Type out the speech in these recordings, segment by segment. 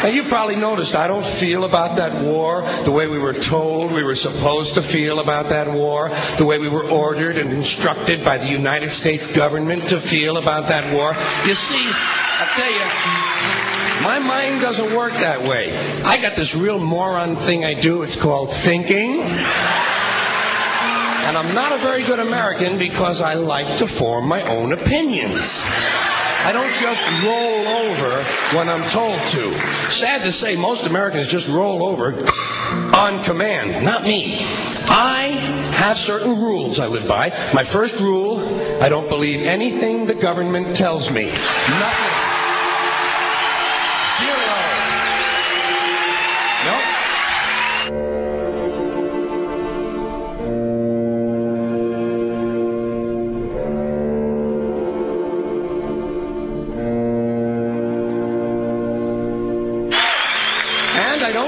Now, you probably noticed I don't feel about that war the way we were told we were supposed to feel about that war, the way we were ordered and instructed by the United States government to feel about that war. You see, I'll tell you, my mind doesn't work that way. I got this real moron thing I do. It's called thinking. And I'm not a very good American because I like to form my own opinions. I don't just roll over when I'm told to. Sad to say, most Americans just roll over on command. Not me. I have certain rules I live by. My first rule, I don't believe anything the government tells me. Nothing. Zero. Nope.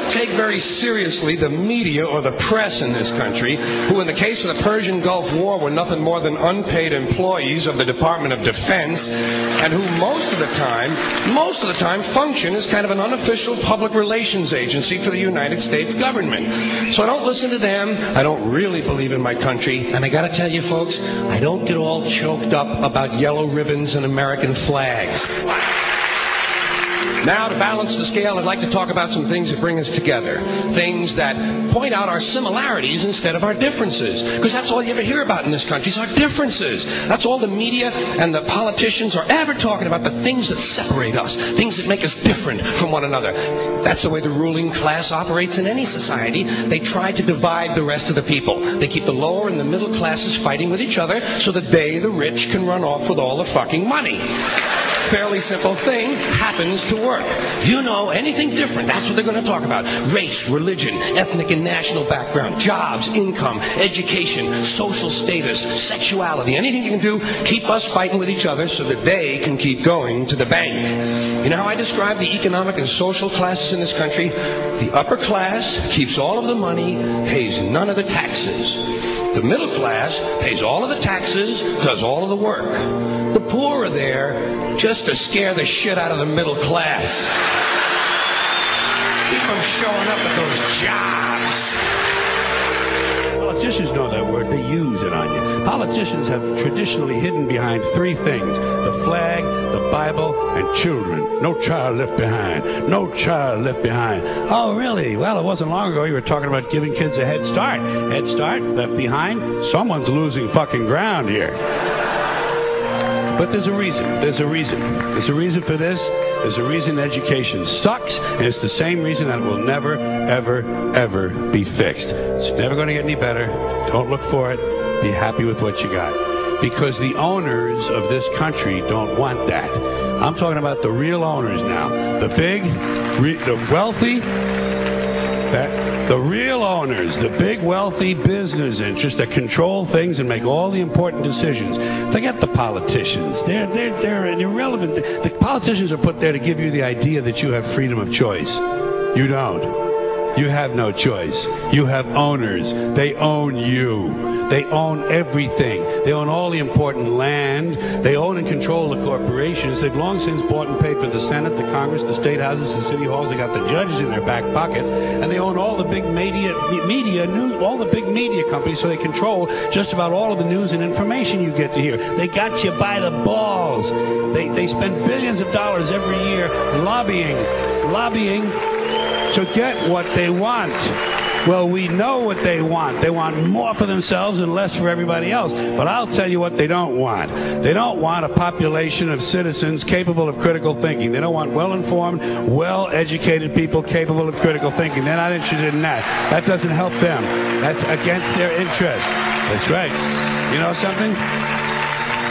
Take very seriously the media or the press in this country, who in the case of the Persian Gulf War were nothing more than unpaid employees of the Department of Defense, and who most of the time function as kind of an unofficial public relations agency for the United States government. So I don't listen to them. I don't really believe in my country. And I got to tell you folks, I don't get all choked up about yellow ribbons and American flags. Now, to balance the scale, I'd like to talk about some things that bring us together. Things that point out our similarities instead of our differences. Because that's all you ever hear about in this country is our differences. That's all the media and the politicians are ever talking about, the things that separate us, things that make us different from one another. That's the way the ruling class operates in any society. They try to divide the rest of the people. They keep the lower and the middle classes fighting with each other so that they, the rich, can run off with all the fucking money. Fairly simple thing happens to work. You know, anything different, that's what they're going to talk about. Race, religion, ethnic and national background, jobs, income, education, social status, sexuality, anything you can do, keep us fighting with each other so that they can keep going to the bank. You know how I describe the economic and social classes in this country? The upper class keeps all of the money, pays none of the taxes. The middle class pays all of the taxes, does all of the work. The poor are there just to scare the shit out of the middle class. Keep them showing up at those jobs. Politicians know that word. They use it on you. Politicians have traditionally hidden behind three things: the flag, the Bible, and children. No child left behind. No child left behind. Oh, really? Well, it wasn't long ago you were talking about giving kids a head start. Head start, left behind? Someone's losing fucking ground here. But there's a reason. There's a reason. There's a reason for this. There's a reason education sucks, and it's the same reason that it will never, ever, ever be fixed. It's never going to get any better. Don't look for it. Be happy with what you got. Because the owners of this country don't want that. I'm talking about the real owners now. The big, the wealthy, the real owners, the big wealthy business interests that control things and make all the important decisions. Forget the politicians. They're irrelevant. The politicians are put there to give you the idea that you have freedom of choice. You don't. You have no choice. You have owners. They own you. They own everything. They own all the important land. They own and control the corporations. They've long since bought and paid for the Senate, the Congress, the state houses, the city halls. They got the judges in their back pockets, and they own all the big all the big media companies. So they control just about all of the news and information you get to hear. They got you by the balls. They spend billions of dollars every year lobbying to get what they want. Well, we know what they want. They want more for themselves and less for everybody else. But I'll tell you what they don't want. They don't want a population of citizens capable of critical thinking. They don't want well-informed, well-educated people capable of critical thinking. They're not interested in that. That doesn't help them. That's against their interest. That's right. You know something?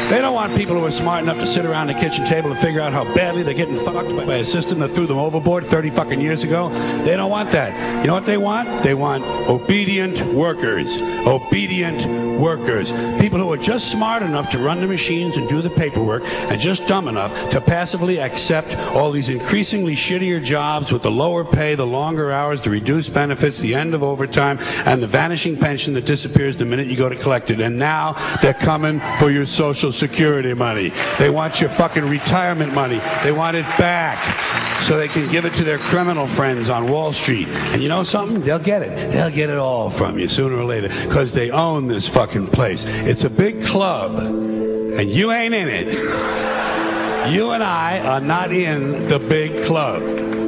They don't want people who are smart enough to sit around the kitchen table and figure out how badly they're getting fucked by a system that threw them overboard 30 fucking years ago. They don't want that. You know what they want? They want obedient workers. Obedient workers. People who are just smart enough to run the machines and do the paperwork, and just dumb enough to passively accept all these increasingly shittier jobs with the lower pay, the longer hours, the reduced benefits, the end of overtime, and the vanishing pension that disappears the minute you go to collect it. And now they're coming for your Social Security money. They want your fucking retirement money. They want it back so they can give it to their criminal friends on Wall Street. And you know something? They'll get it. They'll get it all from you sooner or later because they own this fucking place. It's a big club, and you ain't in it. You and I are not in the big club.